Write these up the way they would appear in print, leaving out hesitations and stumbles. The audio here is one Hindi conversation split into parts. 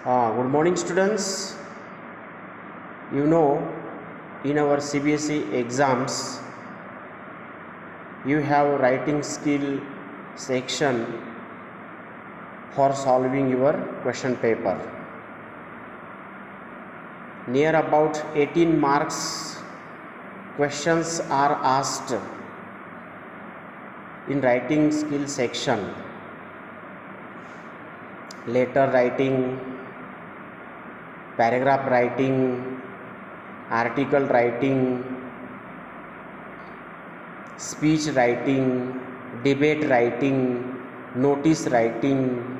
Good morning, students. You know, in our CBSE exams, you have writing skill section for solving your question paper. Near about 18 marks questions are asked in writing skill section. Letter writing, paragraph writing, article writing, speech writing, debate writing, notice writing,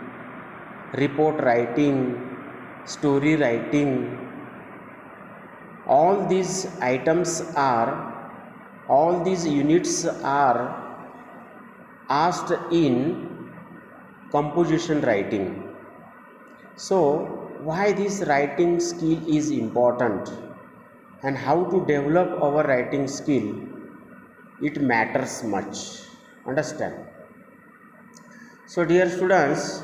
report writing, story writing. All these units are asked in composition writing. So, why this writing skill is important and how to develop our writing skill, it matters much. Understand? So, dear students,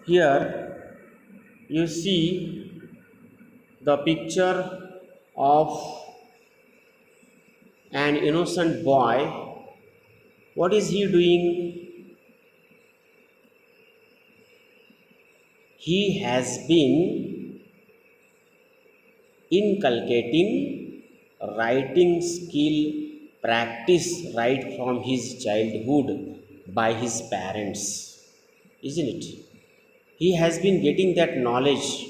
here you see the picture of an innocent boy. What is he doing? He has been inculcating writing skill practice right from his childhood by his parents, isn't it? He has been getting that knowledge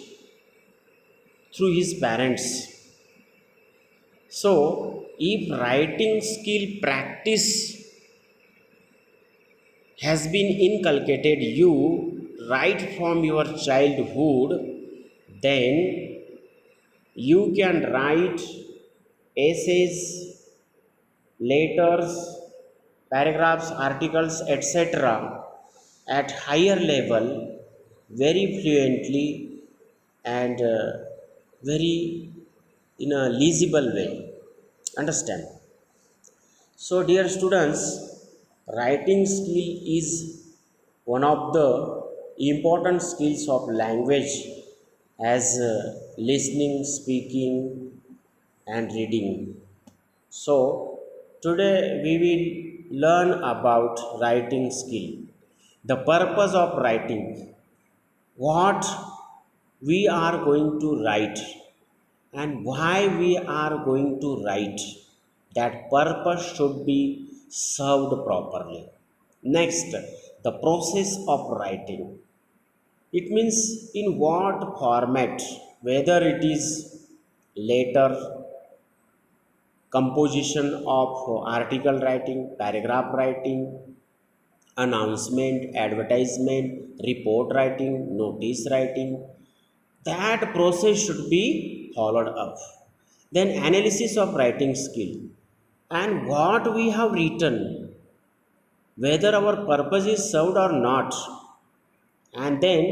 through his parents. So if writing skill practice has been inculcated you right from your childhood, then you can write essays, letters, paragraphs, articles, etc. at higher level very fluently and very in a legible way. Understand? So, dear students, writing skill is one of the important skills of language as listening, speaking, and reading. So, today we will learn about writing skill, the purpose of writing, what we are going to write, and why we are going to write. That purpose should be served properly. Next, the process of writing. It means in what format, whether it is letter, composition of article writing, paragraph writing, announcement, advertisement, report writing, notice writing, that process should be followed up. Then analysis of writing skill and what we have written, whether our purpose is served or not. And then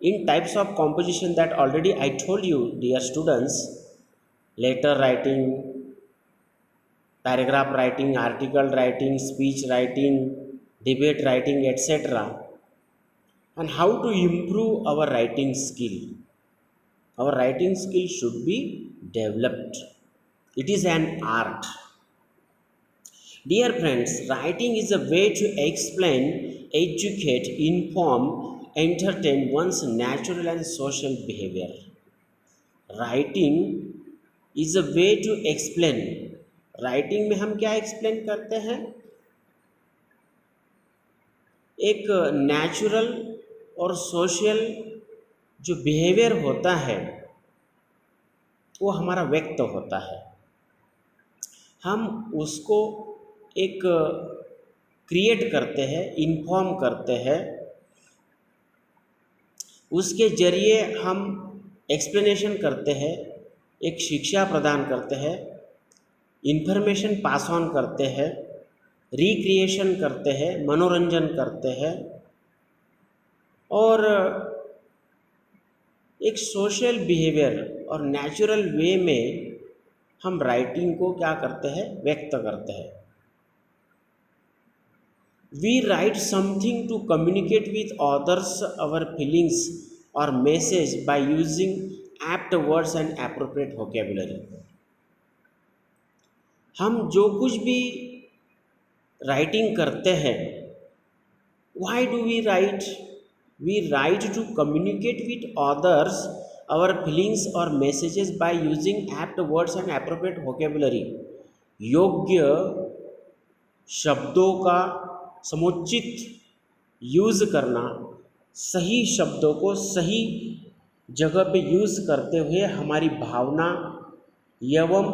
in types of composition that already I told you, dear students, letter writing, paragraph writing, article writing, speech writing, debate writing, etc. And how to improve our writing skill. Our writing skill should be developed. It is an art. Dear friends, writing is a way to explain, educate, inform, entertain one's natural and social behavior. Writing is a way to explain. Writing में हम क्या एक्सप्लेन करते हैं? एक नेचुरल और सोशल जो बिहेवियर होता है वो हमारा व्यक्त होता है, हम उसको एक क्रिएट करते हैं, इन्फॉर्म करते हैं, उसके जरिए हम एक्सप्लेनेशन करते हैं, एक शिक्षा प्रदान करते हैं, इन्फॉर्मेशन पास ऑन करते हैं, रिक्रिएशन करते हैं, मनोरंजन करते हैं और एक सोशल बिहेवियर और नेचुरल वे में हम राइटिंग को क्या करते हैं? व्यक्त करते हैं. We write something to communicate with others our feelings or message by using apt words and appropriate vocabulary. हम जो कुछ भी राइटिंग करते हैं, why do we write? We write to communicate with others our feelings or messages by using apt words and appropriate vocabulary. योग्य शब्दों का समुचित यूज़ करना, सही शब्दों को सही जगह पे यूज़ करते हुए हमारी भावना एवं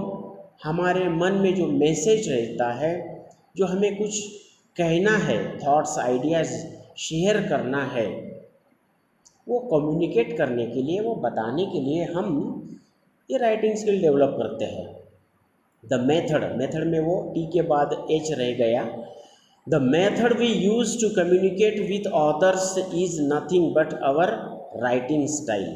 हमारे मन में जो मैसेज रहता है, जो हमें कुछ कहना है, थॉट्स आइडियाज़ शेयर करना है, वो कम्युनिकेट करने के लिए, वो बताने के लिए हम ये राइटिंग स्किल डेवलप करते हैं. द मेथड में वो टी के बाद एच रह गया. The method we use to communicate with authors is nothing but our writing style.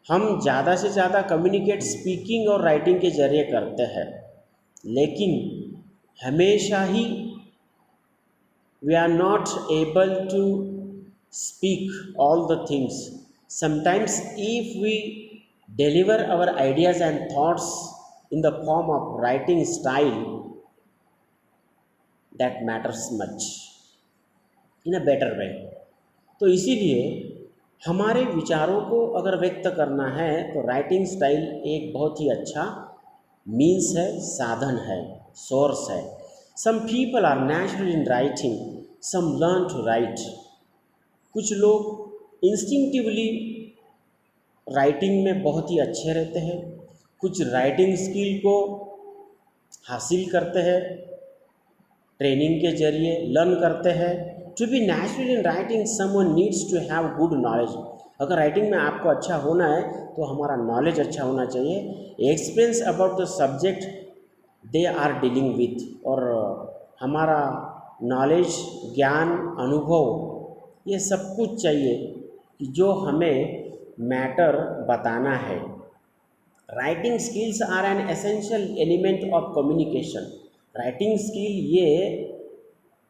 हम ज़्यादा से ज़्यादा कम्युनिकेट स्पीकिंग और राइटिंग के जरिए करते हैं, लेकिन हमेशा ही we are not able to speak all the things. Sometimes if we deliver our ideas and thoughts in the form of writing style, that matters much in a better way. तो इसीलिए हमारे विचारों को अगर व्यक्त करना है तो राइटिंग स्टाइल एक बहुत ही अच्छा मीन्स है, साधन है, सोर्स है. Some people are natural in writing, some learn to write. कुछ लोग इंस्टिंक्टिवली राइटिंग में बहुत ही अच्छे रहते हैं, कुछ राइटिंग स्किल को हासिल करते हैं, ट्रेनिंग के जरिए लर्न करते हैं. To be natural in writing someone needs to have good knowledge. अगर राइटिंग में आपको अच्छा होना है तो हमारा नॉलेज अच्छा होना चाहिए. Experience about the subject they are dealing with. और हमारा नॉलेज, ज्ञान, अनुभव, ये सब कुछ चाहिए कि जो हमें मैटर बताना है. Writing skills are an essential element of communication. Writing skill ये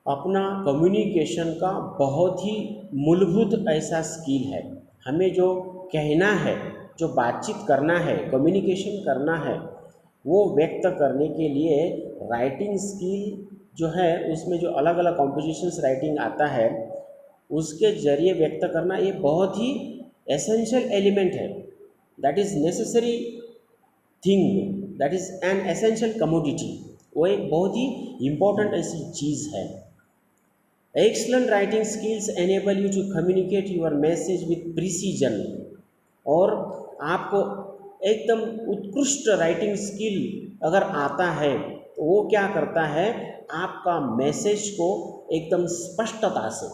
अपना कम्युनिकेशन का बहुत ही मूलभूत ऐसा स्किल है. हमें जो कहना है, जो बातचीत करना है, कम्युनिकेशन करना है, वो व्यक्त करने के लिए राइटिंग स्किल जो है, उसमें जो अलग अलग कॉम्पोजिशंस राइटिंग आता है, उसके जरिए व्यक्त करना ये बहुत ही एसेंशियल एलिमेंट है. That is necessary thing, that is an essential commodity. वो एक बहुत ही इम्पोर्टेंट ऐसी चीज़ है. Excellent writing skills enable you to communicate your message with precision. और आपको एकदम उत्कृष्ट राइटिंग स्किल अगर आता है तो वो क्या करता है, आपका मैसेज को एकदम स्पष्टता से,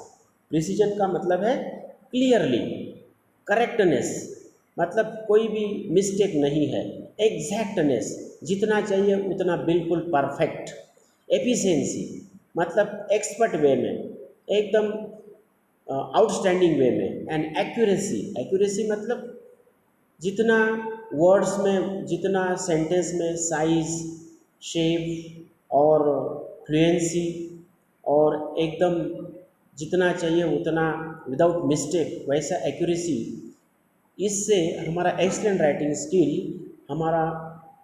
प्रिसीजन का मतलब है क्लियरली, करेक्टनेस मतलब कोई भी मिस्टेक नहीं है, एग्जैक्टनेस जितना चाहिए उतना बिल्कुल परफेक्ट, एफिशिएंसी मतलब एक्सपर्ट वे में, एकदम आउटस्टैंडिंग वे में, एंड एक्यूरेसी मतलब जितना वर्ड्स में, जितना सेंटेंस में साइज, शेप और फ्लुएंसी और एकदम जितना चाहिए उतना विदाउट मिस्टेक, वैसा एक्यूरेसी. इससे हमारा एक्सीलेंट राइटिंग स्किल हमारा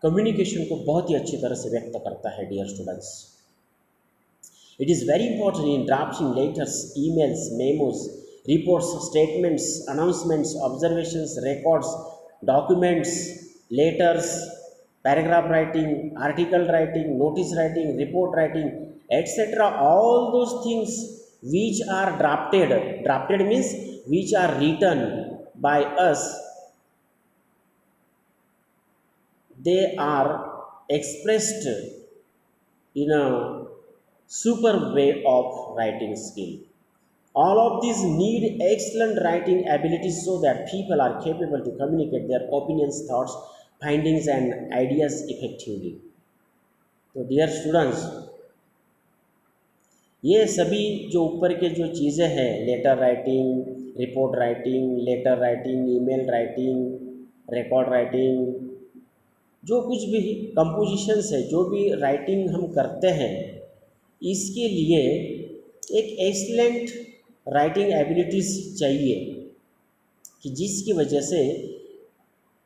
कम्युनिकेशन को बहुत ही अच्छी तरह से व्यक्त करता है. Dear students, it is very important in drafting letters, emails, memos, reports, statements, announcements, observations, records, documents, letters, paragraph writing, article writing, notice writing, report writing, etc. All those things which are drafted means which are written by us, they are expressed in a superb way of writing skill. All of these need excellent writing abilities so that people are capable to communicate their opinions, thoughts, findings and ideas effectively. तो dear students, ये सभी जो ऊपर के जो चीज़ें हैं, letter writing, report writing, letter writing, email writing, record writing, जो कुछ भी कंपोजिशंस है, जो भी राइटिंग हम करते हैं, इसके लिए एक एक्सीलेंट राइटिंग एबिलिटीज़ चाहिए. कि जिसकी वजह से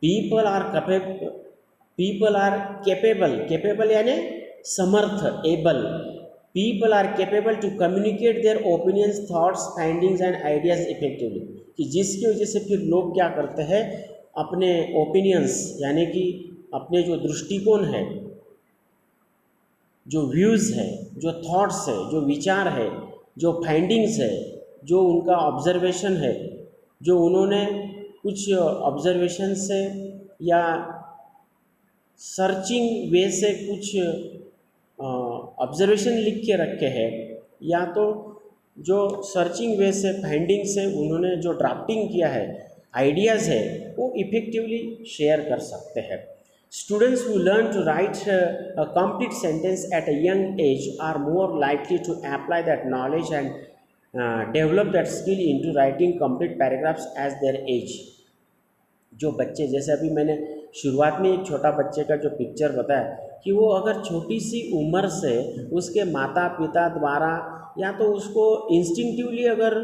पीपल आर कैपेबल यानी समर्थ, able, people are capable to communicate their opinions, thoughts, findings and ideas effectively, कि जिसकी वजह से फिर लोग क्या करते हैं, अपने ओपिनियंस यानी कि अपने जो दृष्टिकोण है, जो व्यूज़ है, जो थॉट्स है, जो विचार है, जो फाइंडिंग्स है, जो उनका ऑब्जर्वेशन है, जो उन्होंने कुछ ऑब्जर्वेशन से या सर्चिंग वे से कुछ ऑब्जर्वेशन लिख के रखे हैं, या तो जो सर्चिंग वे से फाइंडिंग से उन्होंने जो ड्राफ्टिंग किया है, आइडियाज़ है, वो इफ़ेक्टिवली शेयर कर सकते हैं। Students who learn to write a complete sentence at a young age are more likely to apply that knowledge and develop that skill into writing complete paragraphs as their age। जो बच्चे, जैसे अभी मैंने शुरुआत में एक छोटा बच्चे का जो पिक्चर बताया कि वो अगर छोटी सी उम्र से उसके माता पिता द्वारा या तो उसको इंस्टिंक्टिवली, अगर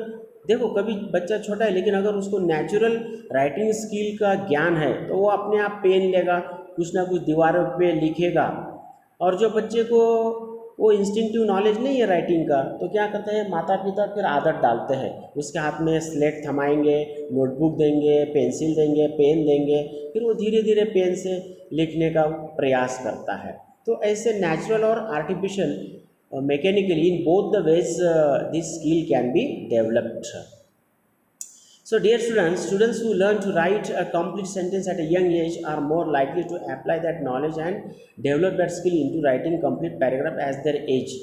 देखो कभी बच्चा छोटा है लेकिन अगर उसको नेचुरल राइटिंग स्किल का ज्ञान है तो वो अपने आप पेन लेगा, कुछ ना कुछ दीवारों पे लिखेगा। और जो बच्चे को वो इंस्टिंक्टिव नॉलेज नहीं है राइटिंग का, तो क्या करते हैं माता पिता, फिर आदत डालते हैं, उसके हाथ में स्लेट थमाएंगे, नोटबुक देंगे, पेंसिल देंगे, पेन देंगे, फिर वो धीरे धीरे पेन से लिखने का प्रयास करता है। तो ऐसे नेचुरल और artificial mechanically in both the ways this skill can be developed. So dear students, students who learn to write a complete sentence at a young age are more likely to apply that knowledge and develop that skill into writing complete paragraph as their age।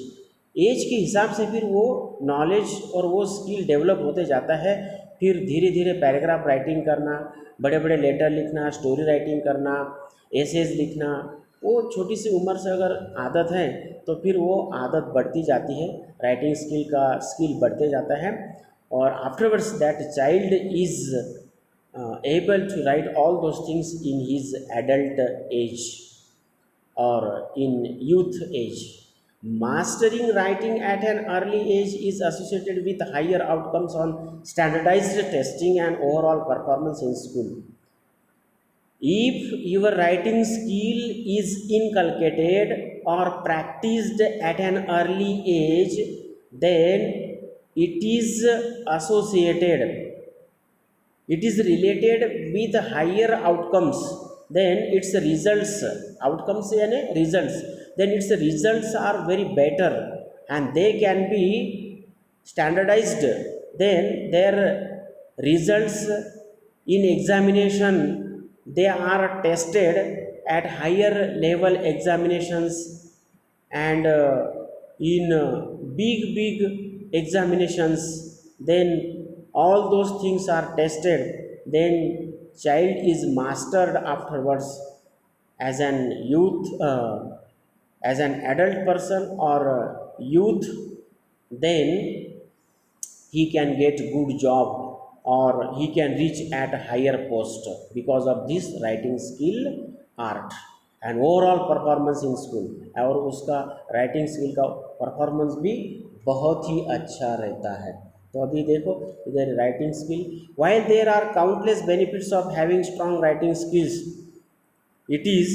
Age के हिसाब से फिर वो नॉलेज और वो स्किल डेवलप होते जाता है, फिर धीरे धीरे पैराग्राफ राइटिंग करना, बड़े बड़े लेटर लिखना, स्टोरी राइटिंग करना, एसेज लिखना, वो छोटी सी उम्र से अगर आदत है तो फिर वो आदत बढ़ती जाती है, राइटिंग स्किल का स्किल बढ़ते जाता है, और afterwards that child is able to write all those things in his adult age or in youth age। Mastering writing at an early age is associated with higher outcomes on standardized testing and overall performance in school। If your writing skill is inculcated or practiced at an early age, then it is associated, it is related with higher outcomes, then its results, outcomes यानी results, then its results are very better and they can be standardized, then their results in examination, they are tested at higher level examinations and in big examinations, then all those things are tested, then child is mastered afterwards as an youth, as an adult person or youth, then he can get good job or he can reach at a higher post because of this writing skill art and overall performance in school। और उसका राइटिंग स्किल का परफॉर्मेंस भी बहुत ही अच्छा रहता है। तो अभी देखो इधर writing skill, while there are countless benefits of having strong writing skills, it is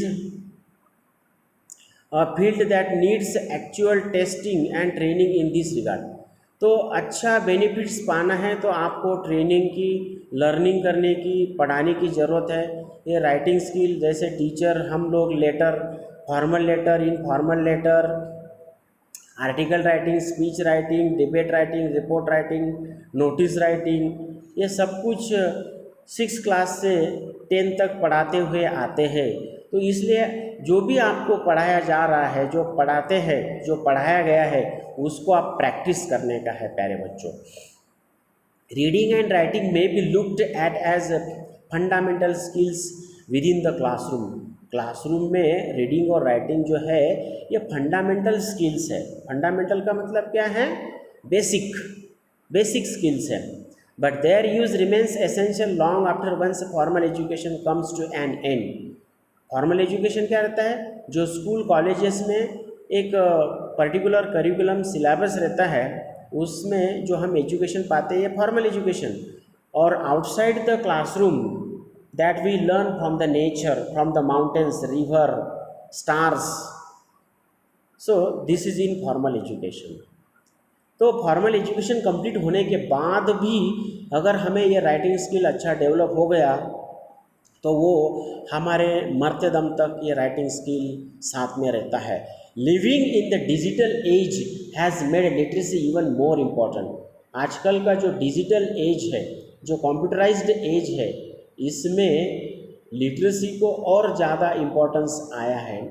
a field that needs actual testing and training in this regard। तो अच्छा बेनिफिट्स पाना है तो आपको ट्रेनिंग की, लर्निंग करने की, पढ़ाने की ज़रूरत है। ये राइटिंग स्किल जैसे टीचर, हम लोग letter, formal letter, informal letter, article writing, speech writing, debate writing, report writing, notice writing, ये सब कुछ 6 क्लास से 10 तक पढ़ाते हुए आते हैं। तो इसलिए जो भी आपको पढ़ाया जा रहा है, जो पढ़ाते हैं, जो पढ़ाया गया है, उसको आप प्रैक्टिस करने का है प्यारे बच्चों। रीडिंग एंड राइटिंग में be looked at as fundamental skills within the classroom. Classroom में रीडिंग और राइटिंग जो है ये फंडामेंटल स्किल्स है। फंडामेंटल का मतलब क्या है? बेसिक स्किल्स है। But their use remains essential long after one's formal education comes to an end. Formal education क्या रहता है? जो स्कूल कॉलेजेस में एक पर्टिकुलर करिकुलम सिलेबस रहता है, उसमें जो हम एजुकेशन पाते हैं ये फॉर्मल एजुकेशन, और outside the classroom that we learn from the nature, from the mountains, river, stars. So this is informal education. तो फॉर्मल एजुकेशन कंप्लीट होने के बाद भी अगर हमें ये राइटिंग स्किल अच्छा डेवलप हो गया तो वो हमारे मरते दम तक ये राइटिंग स्किल साथ में रहता है. Living in the digital age has made literacy even more important. आजकल का जो डिजिटल एज है, जो कंप्यूटराइज्ड एज है, इसमें लिटरेसी को और ज़्यादा इम्पोर्टेंस आया है.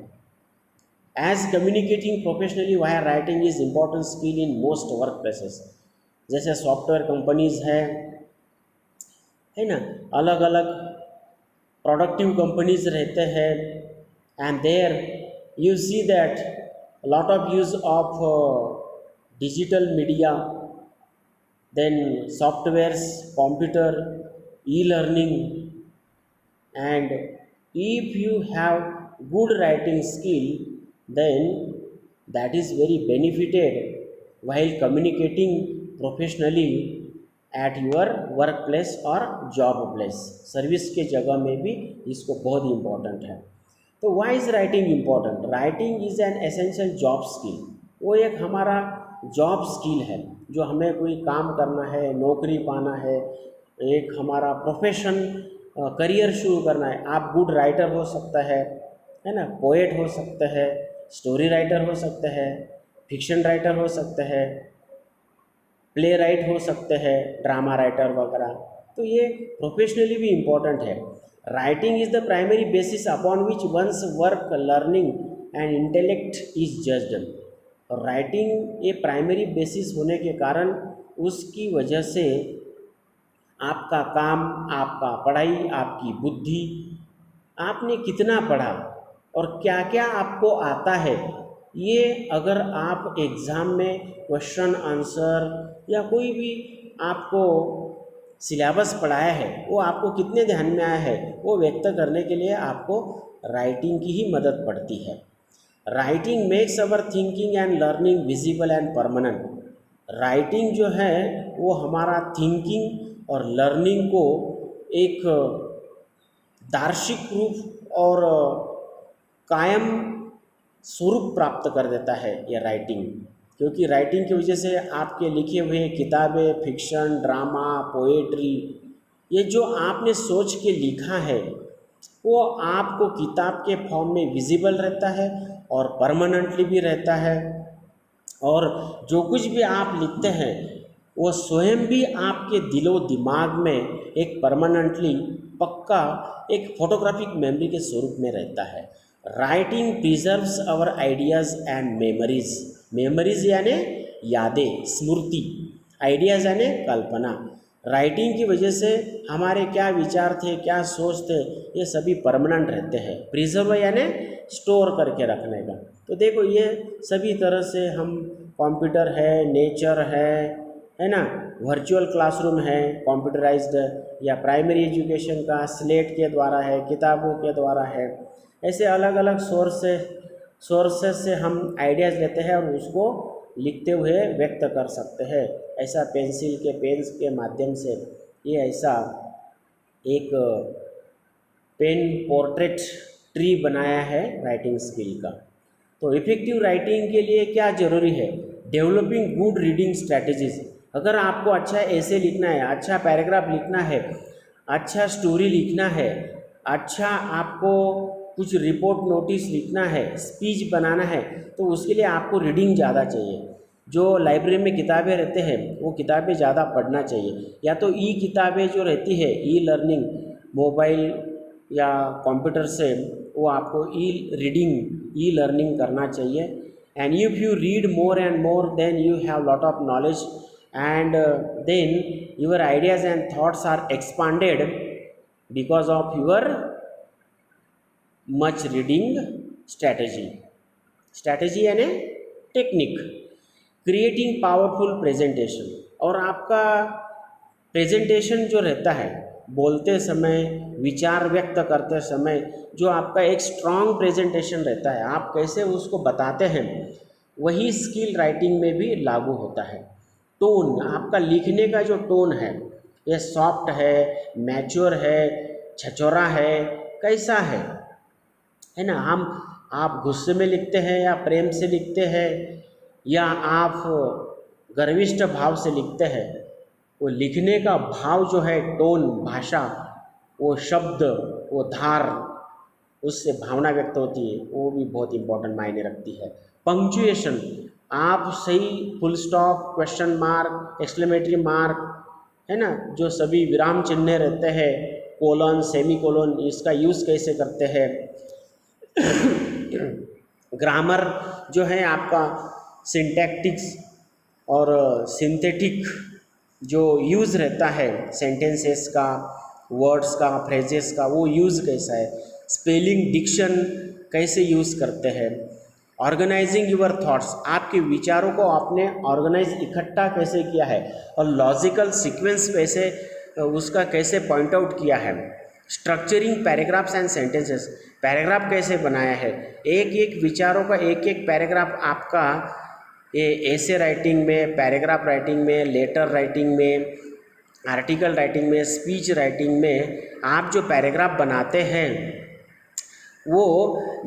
As communicating professionally via writing is important skill in most work places. जैसे सॉफ्टवेयर कंपनीज है ना, अलग अलग प्रोडक्टिव कंपनीज रहते हैं, and there you see that lot of use of digital media, then softwares, computer, e-learning, and if you have good writing skill, then that is very benefited while communicating professionally at your workplace or job place. Service के जगह में भी इसको बहुत इम्पोर्टेंट है. तो why is writing important? Writing is an essential job skill. वो एक हमारा जॉब स्किल है, जो हमें कोई काम करना है, नौकरी पाना है, एक हमारा प्रोफेशन, करियर शुरू करना है. आप गुड राइटर हो सकता है ना, पोएट हो सकते हैं, स्टोरी राइटर हो सकते हैं, फिक्शन राइटर हो सकते हैं, प्ले राइट हो सकते हैं, ड्रामा राइटर वगैरह. तो ये प्रोफेशनली भी इम्पोर्टेंट है. Writing is the primary basis upon which one's work, learning and intellect is judged. और राइटिंग ये प्राइमरी बेसिस होने के कारण उसकी वजह से आपका काम, आपका पढ़ाई, आपकी बुद्धि, आपने कितना पढ़ा और क्या क्या आपको आता है, ये अगर आप एग्ज़ाम में क्वेश्चन आंसर या कोई भी आपको सिलेबस पढ़ाया है, वो आपको कितने ध्यान में आया है, वो व्यक्त करने के लिए आपको राइटिंग की ही मदद पड़ती है. Writing makes our thinking and learning visible and permanent. Writing जो है वो हमारा थिंकिंग और लर्निंग को एक दार्शिक रूप और कायम स्वरूप प्राप्त कर देता है ये राइटिंग. क्योंकि राइटिंग की वजह से आपके लिखे हुए किताबें, फिक्शन, ड्रामा, पोएट्री, ये जो आपने सोच के लिखा है वो आपको किताब के फॉर्म में विजिबल रहता है और परमानेंटली भी रहता है. और जो कुछ भी आप लिखते हैं वो स्वयं भी आपके दिलो दिमाग में एक परमानेंटली पक्का एक फोटोग्राफिक मेमोरी के स्वरूप में रहता है. Writing preserves our ideas and memories. Memories यानी यादें, स्मृति, आइडियाज़ यानी कल्पना. राइटिंग की वजह से हमारे क्या विचार थे, क्या सोच थे, ये सभी परमानेंट रहते हैं. प्रिजर्व यानी स्टोर करके रखने का. तो देखो ये सभी तरह से हम, कंप्यूटर है, नेचर है ना, वर्चुअल क्लासरूम है कंप्यूटराइज्ड, या प्राइमरी एजुकेशन का स्लेट के द्वारा है, किताबों के द्वारा है. ऐसे अलग अलग सोर्सेस से हम आइडियाज़ लेते हैं और उसको लिखते हुए व्यक्त कर सकते हैं. ऐसा पेंसिल के पेन्स के माध्यम से ये ऐसा एक पेन पोर्ट्रेट ट्री बनाया है राइटिंग स्किल का. तो इफ़ेक्टिव राइटिंग के लिए क्या ज़रूरी है? Developing good reading strategies. अगर आपको अच्छा ऐसे लिखना है, अच्छा पैराग्राफ लिखना है, अच्छा स्टोरी लिखना है, अच्छा आपको कुछ रिपोर्ट नोटिस लिखना है, स्पीच बनाना है, तो उसके लिए आपको रीडिंग ज़्यादा चाहिए. जो लाइब्रेरी में किताबें रहते हैं वो किताबें ज़्यादा पढ़ना चाहिए. या तो ई किताबें जो रहती है, ई लर्निंग, मोबाइल या कंप्यूटर से वो आपको ई लर्निंग करना चाहिए. And if you read more and more than you have lot of knowledge, and then your ideas and thoughts are expanded because of your much reading strategy यानी टेक्निक. Creating powerful presentation. और आपका प्रेजेंटेशन जो रहता है, बोलते समय, विचार व्यक्त करते समय जो आपका एक स्ट्रॉन्ग प्रेजेंटेशन रहता है, आप कैसे उसको बताते हैं, वही स्किल राइटिंग में भी लागू होता है. टोन, आपका लिखने का जो टोन है, ये सॉफ्ट है, मैच्योर है, छचोरा है, कैसा है ना। हम आप गुस्से में लिखते हैं या प्रेम से लिखते हैं या आप गर्विष्ठ भाव से लिखते हैं, वो लिखने का भाव जो है, टोन, भाषा, वो शब्द, वो धार, उससे भावना व्यक्त होती है, वो भी बहुत इंपॉर्टेंट मायने रखती है। पंक्चुएशन, आप सही full stop, question mark, exclamatory mark, है ना, जो सभी विराम चिन्ह रहते हैं, कोलन, सेमी कोलन, इसका यूज़ कैसे करते हैं। ग्रामर जो है आपका, सिंटैक्टिक्स और सिंथेटिक जो यूज़ रहता है सेंटेंसेस का, वर्ड्स का, फ्रेजेस का, वो यूज़ कैसा है। स्पेलिंग, डिक्शन कैसे यूज़ करते हैं। ऑर्गेनाइजिंग यूर थॉट्स, आपके विचारों को आपने ऑर्गेनाइज, इकट्ठा कैसे किया है, और लॉजिकल सीक्वेंस कैसे, उसका कैसे पॉइंट आउट किया है। Structuring paragraphs and sentences, paragraph कैसे बनाया है, एक एक विचारों का एक एक पैराग्राफ आपका, ये ऐसे राइटिंग में, पैराग्राफ राइटिंग में, लेटर राइटिंग में, आर्टिकल राइटिंग में, स्पीच राइटिंग में, आप जो पैराग्राफ बनाते हैं वो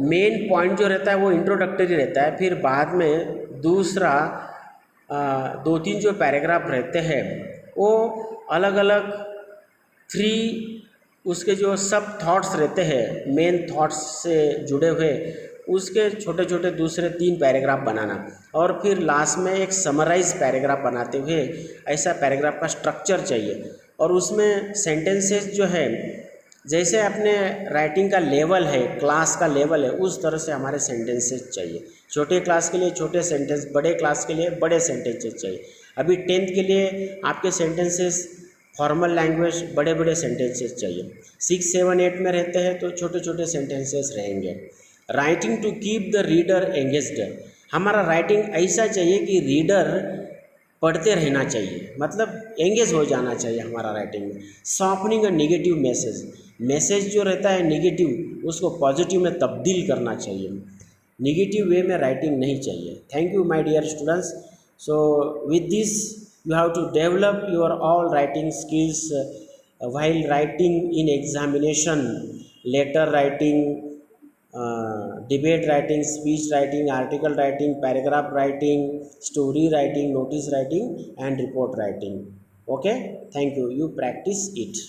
मेन पॉइंट जो रहता है वो इंट्रोडक्टरी रहता है, फिर बाद में दूसरा दो तीन जो पैराग्राफ रहते हैं वो अलग अलग थ्री, उसके जो सब थॉट्स रहते हैं, मेन थॉट्स से जुड़े हुए, उसके छोटे छोटे दूसरे तीन पैराग्राफ बनाना, और फिर लास्ट में एक समराइज पैराग्राफ बनाते हुए, ऐसा पैराग्राफ का स्ट्रक्चर चाहिए। और उसमें सेंटेंसेस जो है, जैसे अपने राइटिंग का लेवल है, क्लास का लेवल है, उस तरह से हमारे सेंटेंसेस चाहिए। छोटे क्लास के लिए छोटे सेंटेंस, बड़े क्लास के लिए बड़े सेंटेंसेस चाहिए। अभी 10th के लिए आपके सेंटेंसेस फॉर्मल लैंग्वेज, बड़े बड़े सेंटेंसेस चाहिए। 6, 7, 8 में रहते हैं तो छोटे छोटे सेंटेंसेस रहेंगे। Writing to keep the reader engaged, हमारा राइटिंग ऐसा चाहिए कि रीडर पढ़ते रहना चाहिए, मतलब एंगेज हो जाना चाहिए हमारा राइटिंग में। Softening a negative message, message जो रहता है नेगेटिव, उसको पॉजिटिव में तब्दील करना चाहिए, नेगेटिव वे में राइटिंग नहीं चाहिए। Thank you my dear students. So with this you have to develop your all writing skills while writing in examination, letter writing, debate writing, speech writing, article writing, paragraph writing, story writing, notice writing and report writing. Okay, thank you. You practice it.